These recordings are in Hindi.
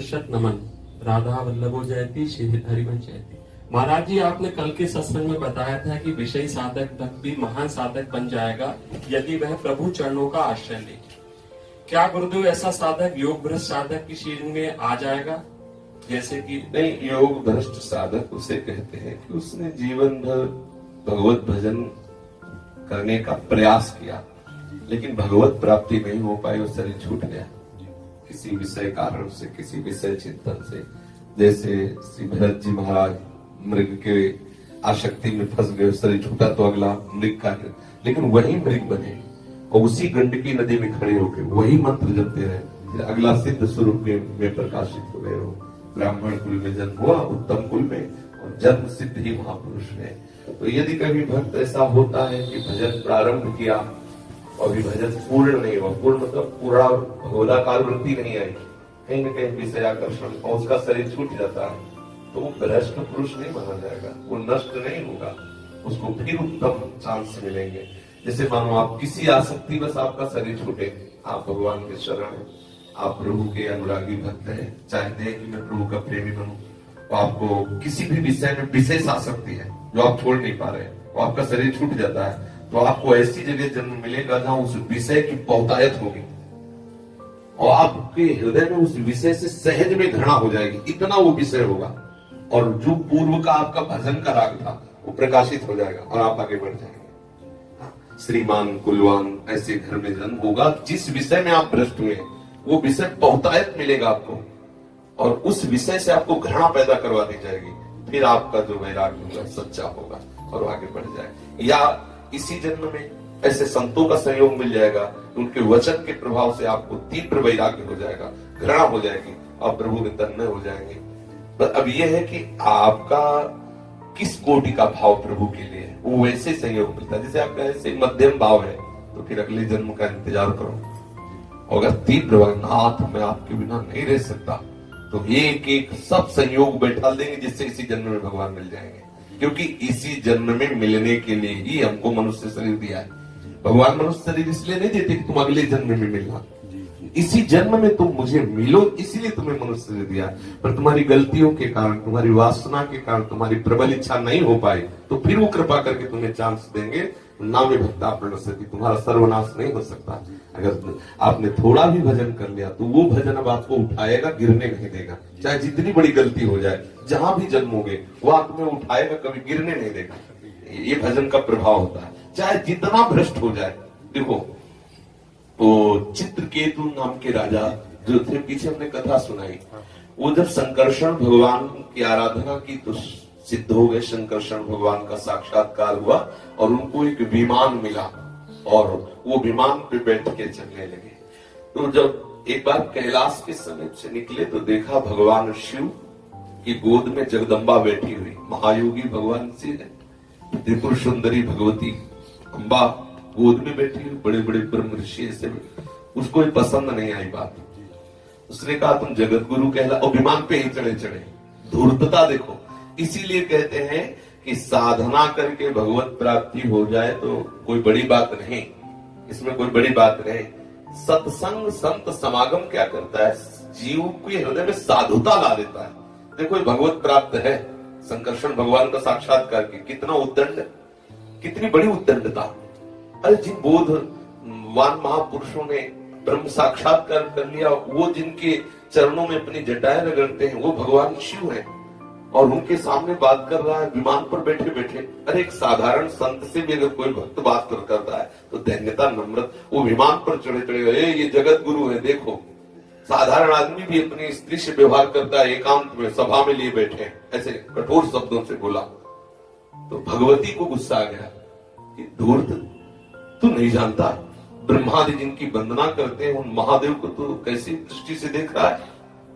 शत नमन। राधा वल्लभो जयती, श्री हरिवंश जयती। महाराज जी, आपने कल के सत्संग में बताया था कि विषयी साधक तक भी महान साधक बन जाएगा यदि वह प्रभु चरणों का आश्रय ले। क्या गुरुदेव ऐसा साधक योग भ्रष्ट साधक की श्रेणी में आ जाएगा? जैसे कि नहीं, योग भ्रष्ट साधक उसे कहते हैं कि उसने जीवन भर भगवत भजन करने का प्रयास किया, लेकिन भगवत प्राप्ति नहीं हो पाई, वो शरीर छूट गया किसी विषय कारण से, किसी विषय चिंतन से। जैसे श्री भरत जी महाराज मृग के आसक्ति में फंस गए, शरीर छूटा तो अगला मृग का, लेकिन वही मृग बने और उसी गंडकी नदी में खड़े होकर वही मंत्र जपते रहे। अगला सिद्ध स्वरूप में प्रकाशित हो गए हो। ब्राह्मण कुल में जन्म हुआ, उत्तम कुल में, और जन्म सिद्ध ही महापुरुष है। तो यदि कभी भक्त ऐसा होता है कि भजन प्रारंभ किया और भी भजन पूर्ण नहीं हुआ, पूर्ण मतलब पूरा भगवदाकार वृत्ति नहीं आई, कहीं न कहीं विषय आकर्षण और उसका शरीर छूट जाता है, तो वो भ्रष्ट पुरुष नहीं माना जाएगा, वो नष्ट नहीं होगा, उसको फिर उत्तम चांस मिलेंगे। जैसे मानो आप किसी आसक्ति बस आपका शरीर छूटे, आप भगवान के शरण हैं, आप प्रभु के अनुरागी भक्त हैं, चाहते हैं कि मैं प्रभु का प्रेमी बनूं, तो आपको किसी भी विषय में विशेष आसक्ति है जो आप छोड़ नहीं पा रहे हैं, तो आपका शरीर छूट जाता है, तो आपको ऐसी जगह जन्म मिलेगा जहां उस विषय की बहुतायत होगी और आपके हृदय में उस विषय से सहज में घृणा हो जाएगी, इतना वो विषय होगा, और जो पूर्व का आपका भजन का राग था वो प्रकाशित हो जाएगा और आप आगे बढ़ जाएंगे। श्रीमान कुलवान ऐसे घर में जन्म होगा, जिस विषय में आप भ्रष्ट हुए वो विषय बहुतायत मिलेगा आपको, और उस विषय से आपको घृणा पैदा करवा दी जाएगी, फिर आपका जो वैराग्य होगा सच्चा होगा और आगे बढ़ जाएगा। या इसी जन्म में ऐसे संतों का सहयोग मिल जाएगा, उनके वचन के प्रभाव से आपको तीव्र वैराग्य हो जाएगा, घृणा हो जाएगी, आप प्रभु में तन्मय हो जाएंगे। बस अब यह है कि आपका किस कोटि का भाव प्रभु के लिए है, वो वैसे सहयोग मिलता है। जैसे आपका ऐसे मध्यम भाव है तो फिर अगले जन्म का इंतजार करो, अगर तीव्र नाथ मैं आपके बिना नहीं रह सकता, तो एक एक सब संयोग बैठा देंगे जिससे इसी जन्म में भगवान मिल जाएंगे, क्योंकि इसी जन्म में मिलने के लिए ही हमको मनुष्य शरीर दिया है। भगवान मनुष्य शरीर इसलिए नहीं देते कि तुम अगले जन्म में मिलना, इसी जन्म में तुम मुझे मिलो इसलिए तुम्हें मनुष्य शरीर दिया, पर तुम्हारी गलतियों के कारण, तुम्हारी वासना के कारण, तुम्हारी प्रबल इच्छा नहीं हो पाई, तो फिर वो कृपा करके तुम्हें चांस देंगे। नाम भक्ता प्रणश्यति, तुम्हारा सर्वनाश नहीं हो सकता। अगर आपने थोड़ा भी भजन कर लिया तो वो भजन अब आपको उठाएगा, गिरने नहीं देगा, चाहे जितनी बड़ी गलती हो जाए, जहां भी जन्मोगे वो आप तुम्हें उठाएगा, कभी गिरने नहीं देगा। ये भजन का प्रभाव होता है, चाहे जितना भ्रष्ट हो जाए। देखो तो चित्रकेतु नाम के राजा जो थे, पीछे हमने कथा सुनाई, वो जब संकर्षण भगवान की आराधना की तो सिद्ध हो गए, संकर्षण भगवान का साक्षात्कार हुआ और उनको एक विमान मिला और वो विमान पे बैठ के चलने लगे। तो जब एक बार कैलाश के समीप से निकले तो देखा भगवान शिव की गोद में जगदम्बा बैठी हुई, महायोगी भगवान से त्रिपुर सुंदरी भगवती अम्बा गोद में बैठी हुई, बड़े बड़े ब्रह्म ऋषि ऐसे। उसको ये पसंद नहीं आई बात, उसने कहा तुम जगत गुरु कहला, और विमान पे ही चढ़े चढ़े। धूर्तता देखो, इसीलिए कहते हैं कि साधना करके भगवत प्राप्ति हो जाए तो कोई बड़ी बात नहीं, इसमें कोई बड़ी बात नहीं। सत्संग संत समागम क्या करता है, जीव के हृदय में साधुता ला देता है। देखो भगवत प्राप्त है, संकर्षण भगवान का साक्षात्कार की कितना उद्दंड, कितनी बड़ी उद्दंडता। अरे जिन बोधवान महापुरुषों ने ब्रह्म साक्षात्कार कर लिया, वो जिनके चरणों में अपनी जटाएं रगड़ते हैं, वो भगवान शिव है और उनके सामने बात कर रहा है विमान पर बैठे बैठे। अरे एक साधारण संत से भी अगर कोई भक्त बात करता है तो धन्यता नम्रत, वो विमान पर चढ़े चढ़े ये जगत गुरु है देखो। साधारण आदमी भी अपनी स्त्री से व्यवहार करता है, एकांत में सभा में लिए बैठे, ऐसे कठोर शब्दों से बोला। तो भगवती को गुस्सा आ गया कि धूर्त, तू नहीं जानता ब्रह्मादि जिनकी वंदना करते हैं उन महादेव को तू कैसी दृष्टि से देख रहा है,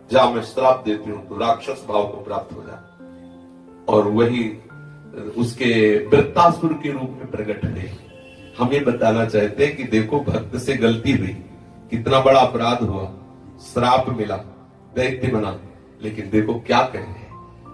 जा मैं श्राप देती हूं तो राक्षस भाव को प्राप्त हो जा। और वही उसके वृत्तासुर के रूप में प्रकट हुए। हम ये बताना चाहते हैं कि देखो भक्त से गलती हुई, कितना बड़ा अपराध हुआ, श्राप मिला, दैत्य बना, लेकिन देखो क्या कहें,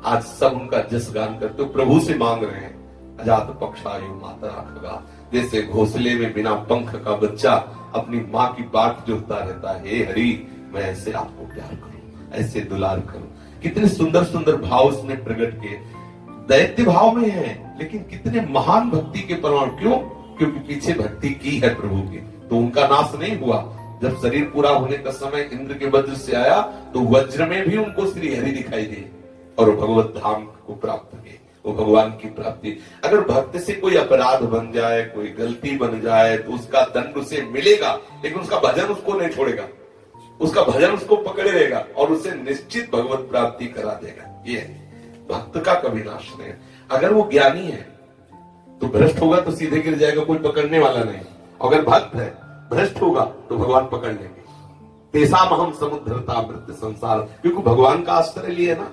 आज सब उनका जस गान करते हो, प्रभु से मांग रहे हैं। अजात पक्षायु मातरा खगा, जैसे घोंसले में बिना पंख का बच्चा अपनी माँ की बाट जोतता रहता है, हे हरि मैं ऐसे आपको प्यार करूं, ऐसे दुलार करो। कितने सुंदर सुंदर भाव उसने प्रकट किए। दैत्य भाव में है लेकिन कितने महान भक्ति के प्रमाण। क्यों? क्योंकि पीछे भक्ति की है प्रभु की, तो उनका नाश नहीं हुआ। जब शरीर पूरा होने का समय इंद्र के वज्र से आया तो वज्र में भी उनको श्री हरि दिखाई दिए और वो भगवत धाम को प्राप्त किए, वो भगवान की प्राप्ति। अगर भक्त से कोई अपराध बन जाए, कोई गलती बन जाए तो उसका दंड उसे मिलेगा, लेकिन उसका भजन उसको नहीं छोड़ेगा, उसका भजन उसको पकड़े रहेगा और उसे निश्चित भगवत प्राप्ति करा देगा। ये भक्त का कभी नाश नहीं। अगर वो ज्ञानी है तो भ्रष्ट होगा तो सीधे गिर जाएगा, कोई पकड़ने वाला नहीं। अगर भक्त है भ्रष्ट होगा तो भगवान पकड़ लेंगे। तेसाम हम समुद्रता मृत्यु संसार, क्योंकि भगवान का आश्रय लिए ना,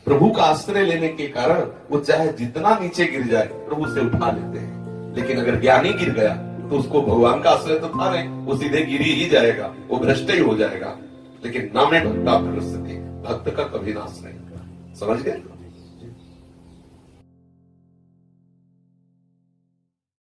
प्रभु का आश्रय लेने के कारण वो चाहे जितना नीचे गिर जाए प्रभु से उठा लेते हैं। लेकिन अगर ज्ञानी गिर गया तो उसको भगवान का आश्रय तो था नहीं, वो सीधे गिरी ही जाएगा, वो भ्रष्ट ही हो जाएगा। लेकिन नामे भक्ता प्रसति, भक्त का कभी नाश नहीं। समझ गए?